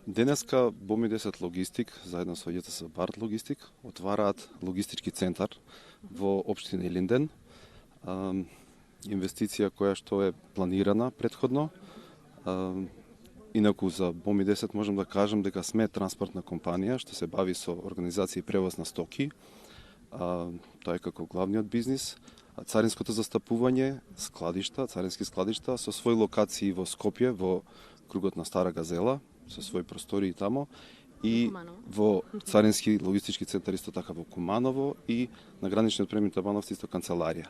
Денеска Боми 10 Логистик, заедно со ЈТС Барт Логистик, отвараат логистички центар во општина Илинден. Инвестиција која што е планирана претходно. Инаку за Боми 10 можам да кажам дека сме транспортна компанија што се бави со организација и превоз на стоки. Тоа е како главниот бизнис. Царинското застапување, складишта, царински складишта со своји локации во Скопје, во кругот на Стара Газела, со своји простории тамо, и во царински логистички центар исто така во Куманово и на граничниот премин Табановци исто канцеларија.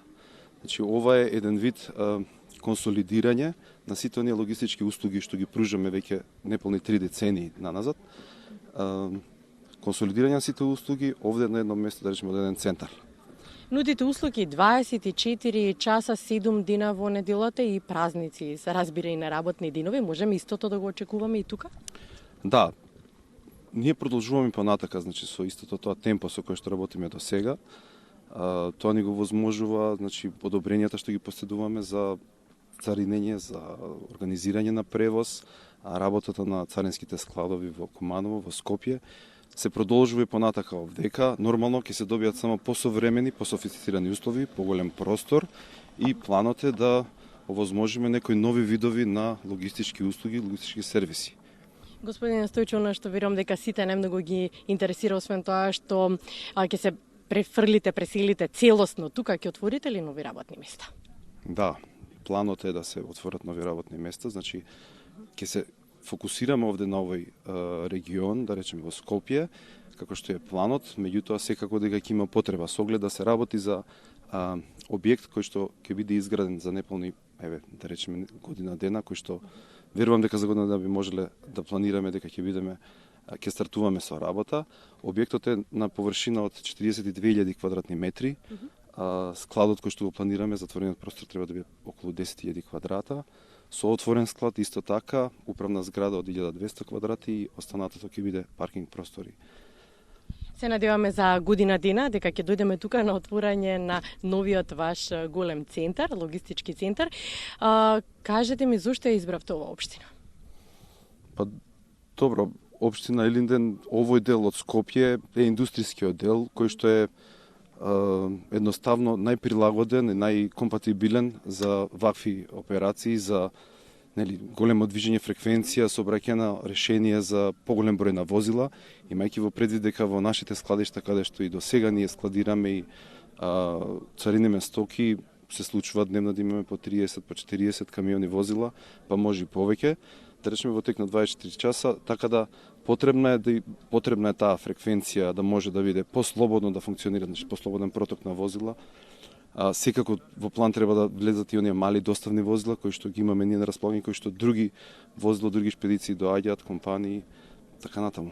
Значи ова е еден вид консолидирање на сите оние логистички услуги што ги пружаме веќе неполни 3 децении наназад. Консолидирање на сите услуги овде на едно место, да речеме, од еден центар. Нудите услуги 24 часа, 7 дена во неделата и празници, се разбира и на работни денови. Можеме истото да го очекуваме и тука? Да, ние продолжуваме понатака, значи со истото тоа темпо со кој што работиме до сега. Тоа ни го возможува, значи, одобренијата што ги поседуваме за царинење, за организирање на превоз, работата на царинските складови во Куманово, во Скопје, се продолжува и понатака овдека. Нормално ќе се добијат само посовремени, пософистицирани услови, поголем простор и планот е да овозможиме некои нови видови на логистички услуги, логистички сервиси. Господин Стојчо, она што верувам дека сите најмногу ги интересира, освен тоа што ќе се преселите целосно тука, ќе отворите ли нови работни места? Да, планот е да се отворат нови работни места, значи ќе се фокусираме овде на овој регион, да речеме во Скопје, како што е планот, меѓутоа секако дека ќе има потреба со оглед да се работи за објект кој што ќе биде изграден за неполни, да речеме, година дена, кој што верувам дека за година би можеле да планираме дека ќе стартуваме со работа. Објектот е на површина од 42.000 квадратни метри. Складот кој што го планираме, затворениот простор треба да биде околу 10.000 квадрата. Со отворен склад исто така, управна зграда од 1200 квадрати и останатото ќе биде паркинг простори. Се надеваме за година дена дека ќе дојдеме тука на отворање на новиот ваш голем центар, логистички центар. Кажете ми зошто ја избравте оваа општина? Па добро, општина Илинден, овој дел од Скопје е индустријскиот дел кој што е едноставно најприлагоден и најкомпатибилен за вакви операции, за големо движење фреквенција, сообраќајно решение за поголем број на возила, имајќи во предвид дека во нашите складишта каде што и до сега ние складираме и цариниме стоки, се случува дневно да имаме по 30, по 40 камиони возила, па може и повеќе, да речеме во тек на 24 часа, така да потребна е таа фреквенција да може да биде послободно да функционира, значи послободен проток на возила. Секако во план треба да влезат и оние мали доставни возила кои што ги имаме ние на располагање, кои што други возила, други шпедиции доаѓаат, компании, така натаму.